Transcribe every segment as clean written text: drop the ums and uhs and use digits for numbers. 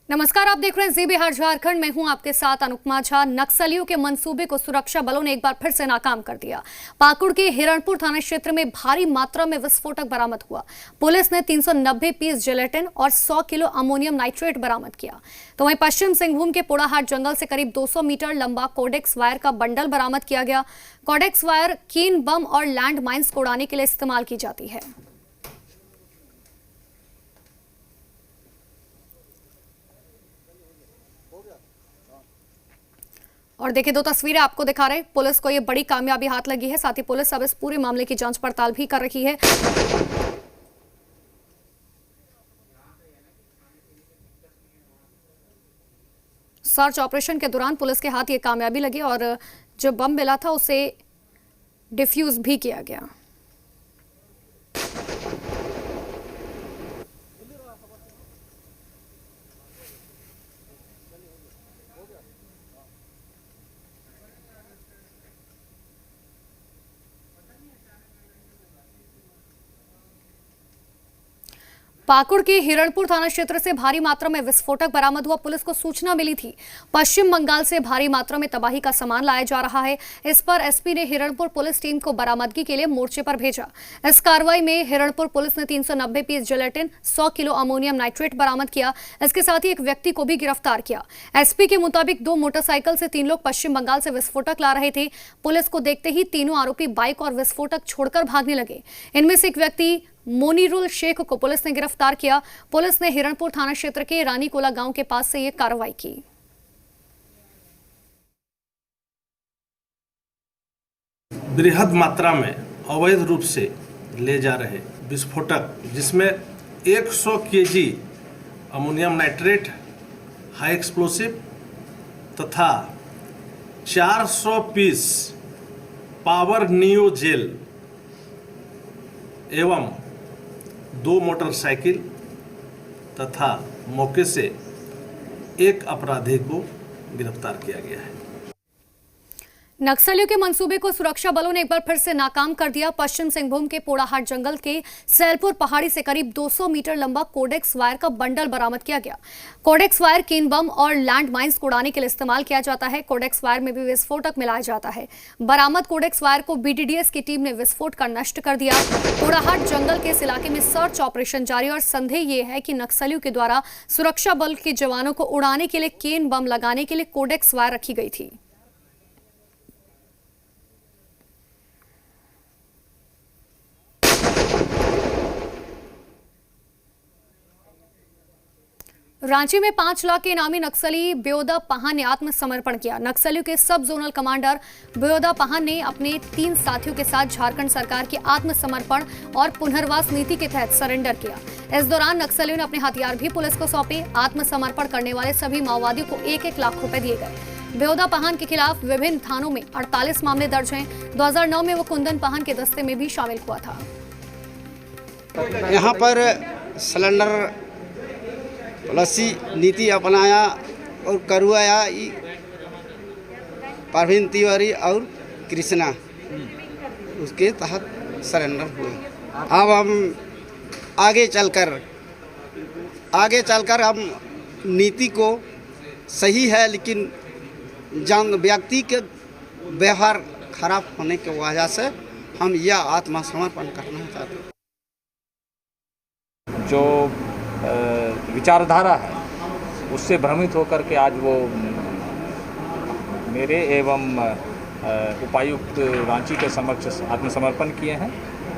नमस्कार, आप देख रहे हैं जी बिहार झारखंड। मैं हूं आपके साथ अनुपमा झा। नक्सलियों के मंसूबे को सुरक्षा बलों ने एक बार फिर से नाकाम कर दिया। पाकुड़ के हिरणपुर थाना क्षेत्र में भारी मात्रा में विस्फोटक बरामद हुआ। पुलिस ने 390 पीस जिलेटिन और 100 किलो अमोनियम नाइट्रेट बरामद किया। तो वहीं पश्चिम सिंहभूम के पोड़ाहाट जंगल से करीब 200 मीटर लंबा कोडेक्स वायर का बंडल बरामद किया गया। कोडेक्स वायर कीन बम और लैंड माइंस को उड़ाने के लिए इस्तेमाल की जाती है। और देखिए, दो तस्वीरें आपको दिखा रहे हैं। पुलिस को ये बड़ी कामयाबी हाथ लगी है। साथ ही पुलिस अब इस पूरे मामले की जांच पड़ताल भी कर रही है। सर्च ऑपरेशन के दौरान पुलिस के हाथ ये कामयाबी लगी और जो बम मिला था उसे डिफ्यूज भी किया गया। पाकुड़ के हिरणपुर थाना क्षेत्र से भारी मात्रा में विस्फोटक बरामद हुआ। पुलिस को सूचना मिली थी पश्चिम बंगाल से भारी मात्रा में तबाही का सामान लाया जा रहा है। इस पर एसपी ने हिरणपुर पुलिस टीम को बरामदगी के लिए मोर्चे पर भेजा। इस कार्रवाई में हिरणपुर पुलिस ने 390 पीस जिलेटिन, 100 किलो अमोनियम नाइट्रेट बरामद किया। इसके साथ ही एक व्यक्ति को भी गिरफ्तार किया। एसपी के मुताबिक 2 मोटरसाइकिल से 3 लोग पश्चिम बंगाल से विस्फोटक ला रहे थे। पुलिस को देखते ही तीनों आरोपी बाइक और विस्फोटक छोड़कर भागने लगे। इनमें से एक व्यक्ति मोनीरुल शेख को पुलिस ने गिरफ्तार किया। पुलिस ने हिरणपुर थाना क्षेत्र के रानीकोला गांव के पास से यह कार्रवाई की। बृहद मात्रा में अवैध रूप से ले जा रहे विस्फोटक, जिसमें 100 KG ammonium nitrate high explosive तथा 400 पीस पावर नियो जेल एवं 2 मोटरसाइकिल तथा मौके से एक अपराधी को गिरफ्तार किया गया है। नक्सलियों के मंसूबे को सुरक्षा बलों ने एक बार फिर से नाकाम कर दिया। पश्चिम सिंहभूम के पोड़ाहाट जंगल के सैलपुर पहाड़ी से करीब 200 मीटर लंबा कोडेक्स वायर का बंडल बरामद किया गया। कोडेक्स वायर कीन बम और लैंड माइंस को उड़ाने के लिए इस्तेमाल किया जाता है। कोडेक्स वायर में भी विस्फोटक मिलाया जाता है। बरामद कोडेक्स वायर को बीडीडीएस की टीम ने विस्फोट कर नष्ट कर दिया। पोड़ाहाट जंगल के इस इलाके में सर्च ऑपरेशन जारी और संदेह यह है कि नक्सलियों के द्वारा सुरक्षा बल के जवानों को उड़ाने के लिए केन बम लगाने के लिए कोडेक्स वायर रखी गई थी। रांची में 5 लाख के इनामी नक्सली ब्योदा पहान ने आत्मसमर्पण किया। नक्सलियों के सब जोनल कमांडर ब्योदा पहान ने अपने 3 साथियों के साथ झारखंड सरकार की आत्मसमर्पण और पुनर्वास नीति के तहत सरेंडर किया। इस दौरान नक्सलियों ने अपने हथियार भी पुलिस को सौंपे। आत्मसमर्पण करने वाले सभी माओवादियों को 1-1 लाख रुपए दिए गए। ब्योदा पहान के खिलाफ विभिन्न थानों में 48 मामले दर्ज हैं। 2009 में वो कुंदन पहान के दस्ते में भी शामिल हुआ था। यहाँ पर सिलेंडर पॉलिसी नीति अपनाया और करवाया परवीन तिवारी और कृष्णा, उसके तहत सरेंडर हुए। अब हम आगे चलकर हम नीति को सही है, लेकिन व्यक्ति के व्यवहार खराब होने की वजह से हम यह आत्मसमर्पण करना चाहते हैं। जो विचारधारा है उससे भ्रमित होकर के आज वो मेरे एवं उपायुक्त रांची के समक्ष आत्मसमर्पण किए हैं।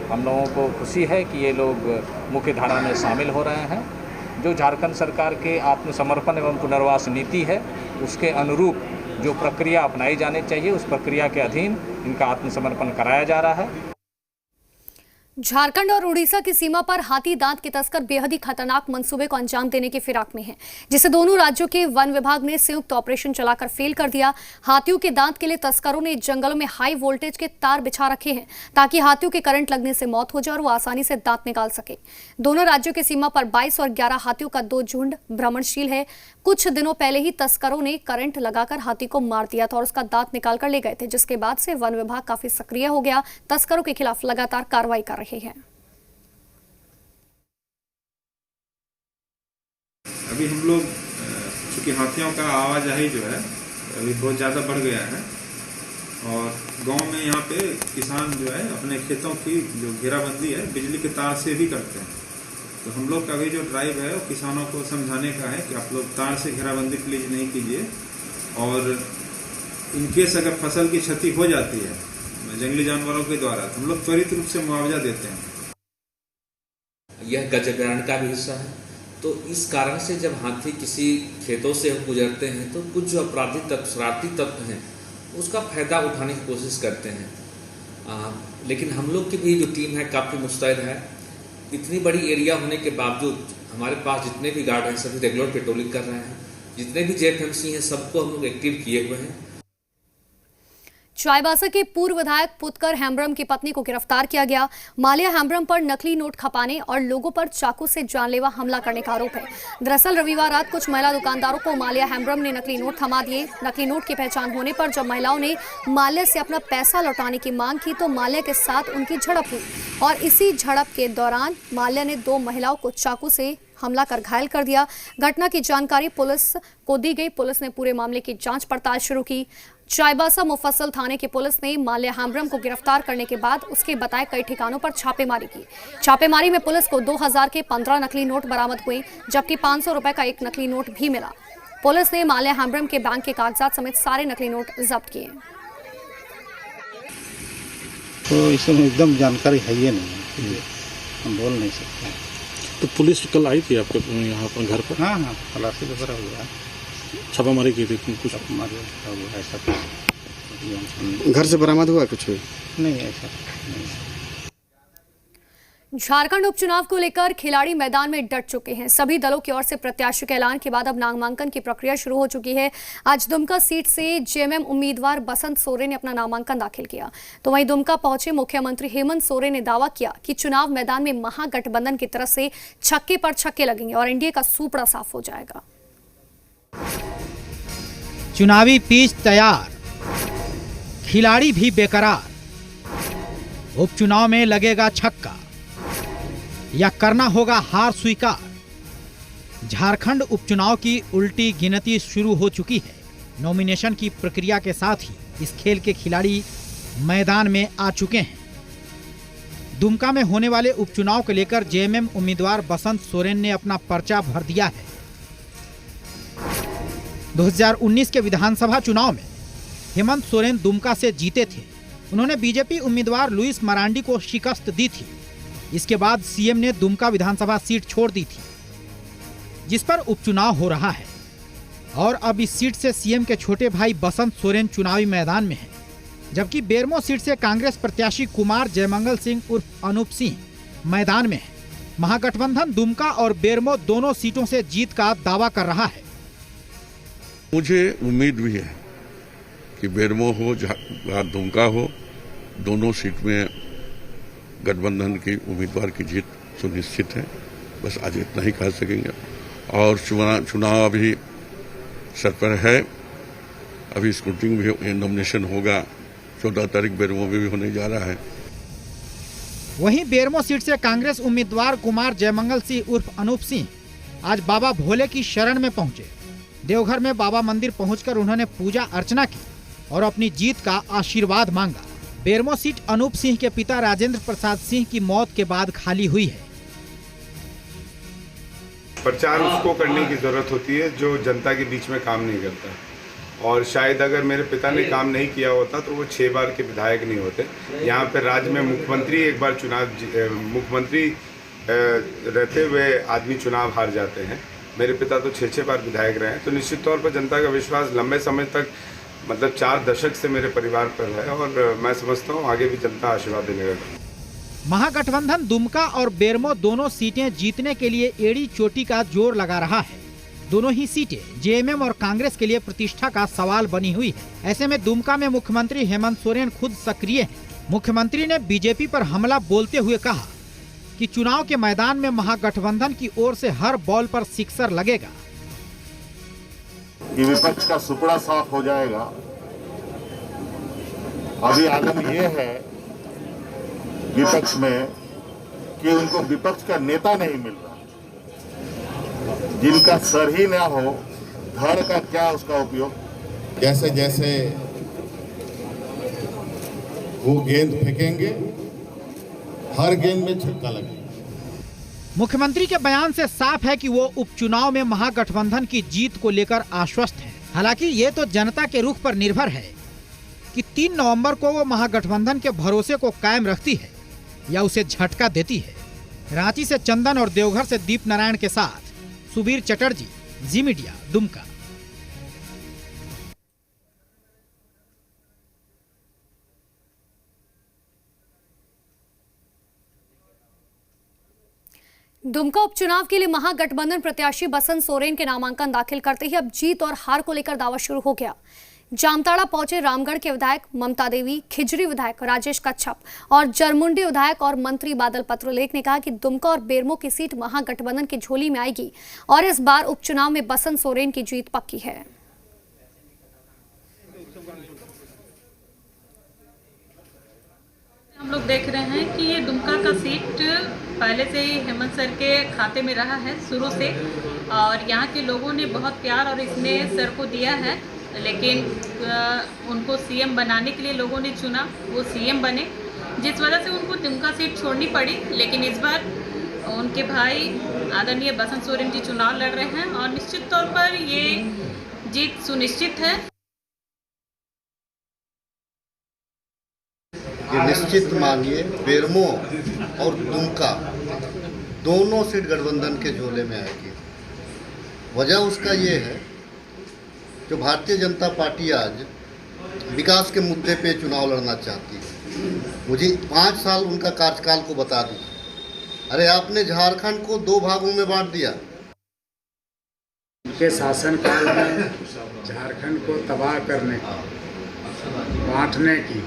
हम लोगों को खुशी है कि ये लोग मुख्य धारा में शामिल हो रहे हैं। जो झारखंड सरकार के आत्मसमर्पण एवं पुनर्वास नीति है उसके अनुरूप जो प्रक्रिया अपनाई जानी चाहिए, उस प्रक्रिया के अधीन इनका आत्मसमर्पण कराया जा रहा है। झारखंड और उड़ीसा की सीमा पर हाथी दांत के तस्कर बेहद ही खतरनाक मंसूबे को अंजाम देने की फिराक में हैं, जिसे दोनों राज्यों के वन विभाग ने संयुक्त ऑपरेशन चलाकर फेल कर दिया। हाथियों के दांत के लिए तस्करों ने जंगलों में हाई वोल्टेज के तार बिछा रखे हैं ताकि हाथियों के करंट लगने से मौत हो जाए और वो आसानी से दांत निकाल सके। दोनों राज्यों की सीमा पर 22 और 11 हाथियों का 2 झुंड भ्रमणशील है। कुछ दिनों पहले ही तस्करों ने करंट लगाकर हाथी को मार दिया था और उसका दांत निकाल कर ले गए थे, जिसके बाद से वन विभाग काफी सक्रिय हो गया। तस्करों के खिलाफ लगातार कार्रवाई कर रहे हैं। अभी हम लोग क्योंकि हाथियों का आवाजाही जो है अभी बहुत ज़्यादा बढ़ गया है और गांव में यहाँ पे किसान जो है अपने खेतों की जो घेराबंदी है बिजली के तार से भी करते हैं। तो हम लोग का भी जो ड्राइव है वो किसानों को समझाने का है कि आप लोग तार से घेराबंदी प्लीज नहीं कीजिए और इनकेस अगर फसल की क्षति हो जाती है जंगली जानवरों के द्वारा तो हम लोग त्वरित रूप से मुआवजा देते हैं। यह गज अभयारण्य का भी हिस्सा है, तो इस कारण से जब हाथी किसी खेतों से गुजरते हैं तो कुछ जो अपराधी तत्व शरारती तत्व हैं उसका फायदा उठाने की कोशिश करते हैं। लेकिन हम लोग की भी जो टीम है काफ़ी मुस्तैद है। इतनी बड़ी एरिया होने के बावजूद हमारे पास जितने भी गार्ड हैं सभी रेगुलर पेट्रोलिंग कर रहे हैं। जितने भी जेएफएमसी हैं सबको हम लोग एक्टिव किए हुए हैं। चाईबासा के पूर्व विधायक पुतकर हेम्ब्रम की पत्नी को गिरफ्तार किया गया। माल्या हेम्ब्रम पर नकली नोट खपाने और लोगों पर चाकू से जानलेवा हमला करने का आरोप है। दरअसल रविवार रात कुछ महिला दुकानदारों को माल्या हेम्ब्रम ने नकली नोट थमा दिए। नकली नोट की पहचान होने पर जब महिलाओं ने माल्या से अपना पैसा लौटाने की मांग की तो माल्या के साथ उनकी झड़प हुई और इसी झड़प के दौरान माल्या ने 2 महिलाओं को चाकू से हमला कर घायल कर दिया। घटना की जानकारी पुलिस को दी गई। पुलिस ने पूरे मामले की जांच पड़ताल शुरू की। चाईबासा मुफस्सल थाने की पुलिस ने माल्या हेम्ब्रम को गिरफ्तार करने के बाद उसके बताए कई ठिकानों पर छापेमारी की। छापेमारी में पुलिस को 2000 के 15 नकली नोट बरामद हुए, जबकि 500 रुपए का एक नकली नोट भी मिला। पुलिस ने माल्या हेम्ब्रम के बैंक के कागजात समेत सारे नकली नोट जब्त किए। तो इसमें एकदम जानकारी है ही नहीं, हम बोल नहीं सकते। तो पुलिस कल आई थी आपके यहाँ पर घर पर? हाँ, खलासी वगैरह हुआ, छापामारी की थी कुछ? ऐसा कुछ घर से बरामद हुआ कुछ नहीं, ऐसा नहीं। झारखंड उपचुनाव को लेकर खिलाड़ी मैदान में डट चुके हैं। सभी दलों की ओर से प्रत्याशी के ऐलान के बाद अब नामांकन की प्रक्रिया शुरू हो चुकी है। आज दुमका सीट से जेएमएम उम्मीदवार बसंत सोरेन ने अपना नामांकन दाखिल किया, तो वहीं दुमका पहुंचे मुख्यमंत्री हेमंत सोरेन ने दावा किया कि चुनाव मैदान में महागठबंधन की तरफ से छक्के पर छक्के लगेंगे और एनडीए का सूपड़ा साफ हो जाएगा। चुनावी पिच तैयार, खिलाड़ी भी बेकरार। उपचुनाव में लगेगा छक्का या करना होगा हार स्वीकार। झारखंड उपचुनाव की उल्टी गिनती शुरू हो चुकी है। नॉमिनेशन की प्रक्रिया के साथ ही इस खेल के खिलाड़ी मैदान में आ चुके हैं। दुमका में होने वाले उपचुनाव को लेकर जेएमएम उम्मीदवार बसंत सोरेन ने अपना पर्चा भर दिया है। 2019 के विधानसभा चुनाव में हेमंत सोरेन दुमका से जीते थे। उन्होंने बीजेपी उम्मीदवार लुइस मरांडी को शिकस्त दी थी। इसके बाद सीएम ने दुमका विधानसभा सीट छोड़ दी थी, जिस पर उपचुनाव हो रहा है। और अब इस सीट से सीएम के छोटे भाई बसंत सोरेन चुनावी मैदान में हैं, जबकि बेरमो सीट से कांग्रेस प्रत्याशी कुमार जयमंगल सिंह उर्फ अनूप सिंह मैदान में है। महागठबंधन दुमका और बेरमो दोनों सीटों से जीत का दावा कर रहा है। मुझे उम्मीद भी है कि बेरमो हो या दुमका हो, दोनों सीट में गठबंधन की उम्मीदवार की जीत सुनिश्चित है। बस आज इतना ही कह सकेंगे। और चुनाव अभी सर पर है। अभी स्क्रूटिंग भी, नॉमिनेशन होगा 14 तारीख बेरमो में भी होने जा रहा है। वहीं बेरमो सीट से कांग्रेस उम्मीदवार कुमार जयमंगल सिंह उर्फ अनूप सिंह आज बाबा भोले की शरण में पहुंचे। देवघर में बाबा मंदिर पहुंचकर उन्होंने पूजा अर्चना की और अपनी जीत का आशीर्वाद मांगा। बेरमो सीट अनूप सिंह के पिता राजेंद्र प्रसाद सिंह की मौत के बाद खाली हुई है। प्रचार उसको करने की जरूरत होती है जो जनता के बीच में काम नहीं करता। और शायद अगर मेरे पिता ने काम नहीं किया होता तो वो 6 बार के विधायक नहीं होते। यहाँ पे राज्य में मुख्यमंत्री एक बार मुख्यमंत्री रहते हुए आदमी चुनाव हार जाते हैं। मेरे पिता तो 6 बार विधायक रहे हैं। तो निश्चित तौर पर जनता का विश्वास लंबे समय तक, मतलब 4 दशक से मेरे परिवार पर है और मैं समझता हूँ आगे भी जनता आशीर्वाद देने लगा। महागठबंधन दुमका और बेरमो दोनों सीटें जीतने के लिए एड़ी चोटी का जोर लगा रहा है। दोनों ही सीटें जेएमएम और कांग्रेस के लिए प्रतिष्ठा का सवाल बनी हुई है। ऐसे में दुमका में मुख्यमंत्री हेमंत सोरेन खुद सक्रिय हैं। मुख्यमंत्री ने बीजेपी पर हमला बोलते हुए कहा कि चुनाव के मैदान में महागठबंधन की ओर से हर बॉल पर सिक्सर लगेगा। कि विपक्ष का सुपड़ा साफ हो जाएगा। अभी आलम यह है विपक्ष में कि उनको विपक्ष का नेता नहीं मिल रहा। जिनका सर ही ना हो धड़ का क्या उसका उपयोग। जैसे जैसे वो गेंद फेंकेंगे हर गेंद में छक्का लगेगा। मुख्यमंत्री के बयान से साफ है कि वो उपचुनाव में महागठबंधन की जीत को लेकर आश्वस्त हैं। हालांकि ये तो जनता के रुख पर निर्भर है कि 3 नवंबर को वो महागठबंधन के भरोसे को कायम रखती है या उसे झटका देती है। रांची से चंदन और देवघर से दीप नारायण के साथ सुबीर चटर्जी, जी मीडिया, दुमका। दुमका उपचुनाव के लिए महागठबंधन प्रत्याशी बसंत सोरेन के नामांकन दाखिल करते ही अब जीत और हार को लेकर दावा शुरू हो गया। जामताड़ा पहुंचे रामगढ़ के विधायक ममता देवी, खिजरी विधायक राजेश कच्छप और जरमुंडी विधायक और मंत्री बादल पत्रलेख ने कहा कि दुमका और बेरमो की सीट महागठबंधन की झोली में आएगी और इस बार उपचुनाव में बसंत सोरेन की जीत पक्की है। हम लोग देख रहे हैं कि ये दुमका का सीट पहले से ही हेमंत सर के खाते में रहा है शुरू से, और यहाँ के लोगों ने बहुत प्यार और स्नेह सर को दिया है, लेकिन उनको सीएम बनाने के लिए लोगों ने चुना, वो सीएम बने, जिस वजह से उनको दुमका सीट छोड़नी पड़ी। लेकिन इस बार उनके भाई आदरणीय बसंत सोरेन जी चुनाव लड़ रहे हैं और निश्चित तौर पर ये जीत सुनिश्चित है। ये निश्चित मानिए बेरमो और दुमका दोनों सीट गठबंधन के झोले में आएगी। वजह उसका ये है जो भारतीय जनता पार्टी आज विकास के मुद्दे पे चुनाव लड़ना चाहती है। मुझे 5 साल उनका कार्यकाल को बता दी। अरे आपने झारखंड को 2 भागों में बांट दिया। उनके शासनकाल में झारखंड को तबाह करने की, बांटने की,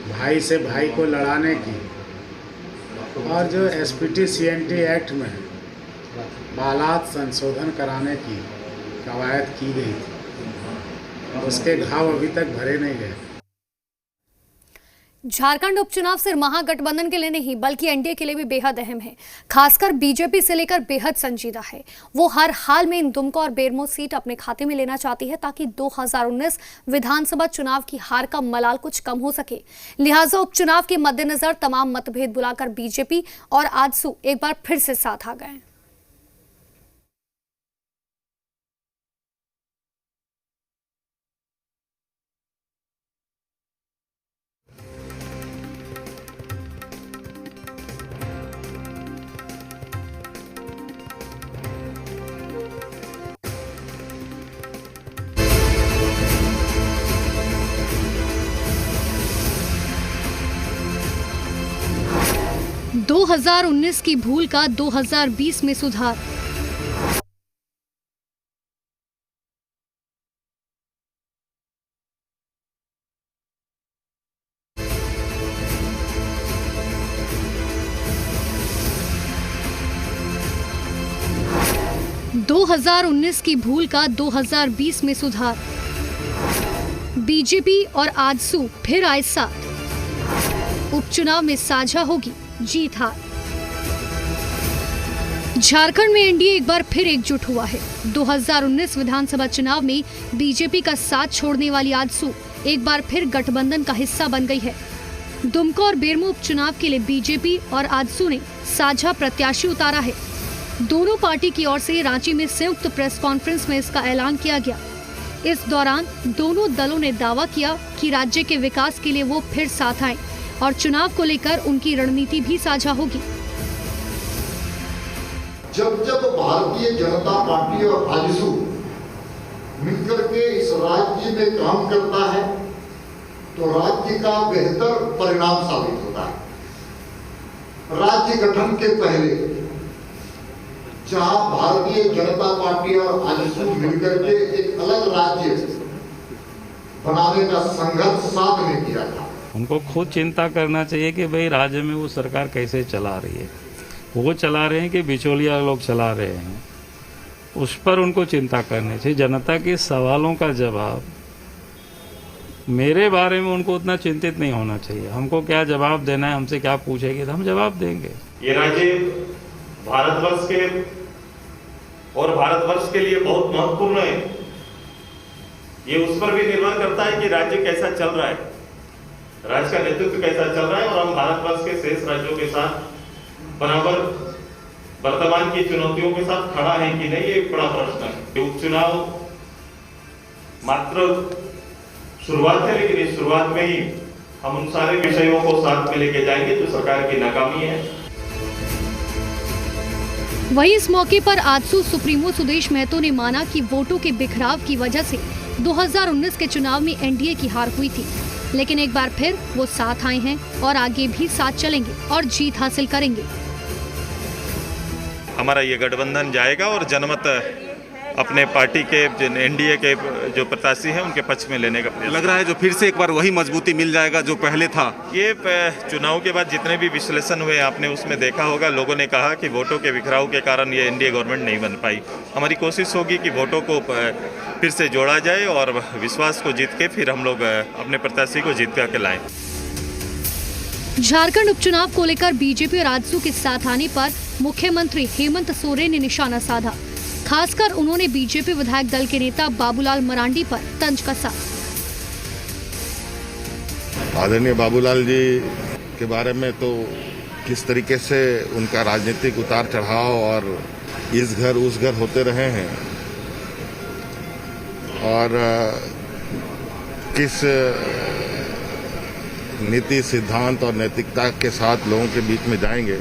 भाई से भाई को लड़ाने की और जो एसपीटी सीएनटी एक्ट में बालात संशोधन कराने की कवायद की गई थी, उसके घाव अभी तक भरे नहीं गए। झारखंड उपचुनाव सिर्फ महागठबंधन के लिए नहीं बल्कि एनडीए के लिए भी बेहद अहम है। खासकर बीजेपी से लेकर बेहद संजीदा है। वो हर हाल में इन दुमका और बेरमो सीट अपने खाते में लेना चाहती है ताकि 2019 विधानसभा चुनाव की हार का मलाल कुछ कम हो सके। लिहाजा उपचुनाव के मद्देनजर तमाम मतभेद बुलाकर बीजेपी और आजसू एक बार फिर से साथ आ गए। 2019 की भूल का 2020 में सुधार। दो 2019 की भूल का 2020 में सुधार। बीजेपी और आजसू फिर आए साथ। उपचुनाव में साझा होगी जीत हार। झारखंड में एनडीए एक बार फिर एकजुट हुआ है। 2019 विधानसभा चुनाव में बीजेपी का साथ छोड़ने वाली आजसू एक बार फिर गठबंधन का हिस्सा बन गई है। दुमका और बेरमो उपचुनाव के लिए बीजेपी और आजसू ने साझा प्रत्याशी उतारा है। दोनों पार्टी की ओर से रांची में संयुक्त प्रेस कॉन्फ्रेंस में इसका ऐलान किया गया। इस दौरान दोनों दलों ने दावा किया कि राज्य के विकास के लिए वो फिर साथ आए और चुनाव को लेकर उनकी रणनीति भी साझा होगी। जब जब भारतीय जनता पार्टी और आजसू मिलकर के इस राज्य में काम करता है तो राज्य का बेहतर परिणाम साबित होता है। राज्य गठन के पहले जहां भारतीय जनता पार्टी और आजसू मिलकर के एक अलग राज्य बनाने का संघर्ष साथ में किया था। उनको खुद चिंता करना चाहिए कि भाई राज्य में वो सरकार कैसे चला रही है। वो चला रहे हैं कि बिचौलिया लोग चला रहे हैं, उस पर उनको चिंता करनी चाहिए। जनता के सवालों का जवाब, मेरे बारे में उनको उतना चिंतित नहीं होना चाहिए। हमको क्या जवाब देना है, हमसे क्या पूछेगी तो हम जवाब देंगे। ये राज्य भारतवर्ष के और भारतवर्ष के लिए बहुत महत्वपूर्ण है। ये उस पर भी निर्भर करता है कि राज्य कैसा चल रहा है, राज्य का नेतृत्व कैसा चल रहा है, और हम भारतवर्ष के शेष राज्यों के साथ बराबर वर्तमान की चुनौतियों के साथ खड़ा है कि नहीं, ये एक बड़ा प्रश्न है। ये उपचुनाव मात्र शुरुआत है, लेकिन इस शुरुआत में ही हम उन सारे विषयों को साथ में लेके जाएंगे जो सरकार की नाकामी है। वहीं इस मौके पर आजसू सुप्रीमो सुदेश महतो ने माना कि वोटों के बिखराव की वजह से 2019 के चुनाव में एनडीए की हार हुई थी, लेकिन एक बार फिर वो साथ आए हैं और आगे भी साथ चलेंगे और जीत हासिल करेंगे। हमारा ये गठबंधन जाएगा और जनमत अपने पार्टी के एनडीए के जो प्रत्याशी हैं उनके पक्ष में लेने का प्रयास लग रहा है। जो फिर से एक बार वही मजबूती मिल जाएगा जो पहले था। ये चुनाव के बाद जितने भी विश्लेषण हुए आपने उसमें देखा होगा, लोगों ने कहा कि वोटों के बिखराव के कारण ये एनडीए गवर्नमेंट नहीं बन पाई। हमारी कोशिश होगी कि वोटों को फिर से जोड़ा जाए और विश्वास को जीत के फिर हम लोग अपने प्रत्याशी को जीत करके लाएं। झारखंड उपचुनाव को लेकर बीजेपी और आजसू के साथ आने पर मुख्यमंत्री हेमंत सोरेन ने निशाना साधा। खासकर उन्होंने बीजेपी विधायक दल के नेता बाबूलाल मरांडी पर तंज कसा। आदरणीय बाबूलाल जी के बारे में तो किस तरीके से उनका राजनीतिक उतार चढ़ाव और इस घर उस घर होते रहे हैं, और किस नीति सिद्धांत और नैतिकता के साथ लोगों के बीच में जाएंगे,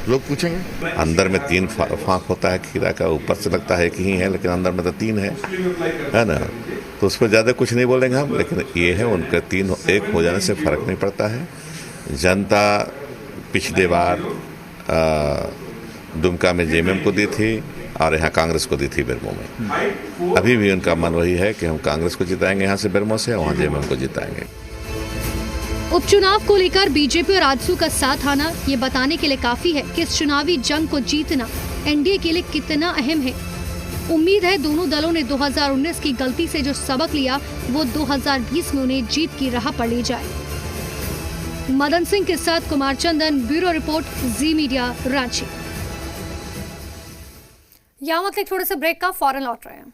लोग पूछेंगे। अंदर में 3 फांक होता है खीरा का, ऊपर से लगता है कि ही है, लेकिन अंदर में तो 3 है ना। तो उस पर ज़्यादा कुछ नहीं बोलेंगे हम, लेकिन ये है उनके 3 एक हो जाने से फर्क नहीं पड़ता है। जनता पिछले बार दुमका में जेएमएम को दी थी और यहाँ कांग्रेस को दी थी बेरमो में। अभी भी उनका मन वही है कि हम कांग्रेस को जिताएंगे यहाँ से बेरमो से, वहाँ जेएमएम को जिताएंगे। उपचुनाव को लेकर बीजेपी और आजसू का साथ आना ये बताने के लिए काफी है कि इस चुनावी जंग को जीतना एनडीए के लिए कितना अहम है। उम्मीद है दोनों दलों ने 2019 की गलती से जो सबक लिया वो 2020 में उन्हें जीत की राह पर ले जाए। मदन सिंह के साथ कुमार चंदन, ब्यूरो रिपोर्ट, जी मीडिया, रांची। यहाँ मतलब थोड़े से ब्रेक का फौरन लौट रहे हैं।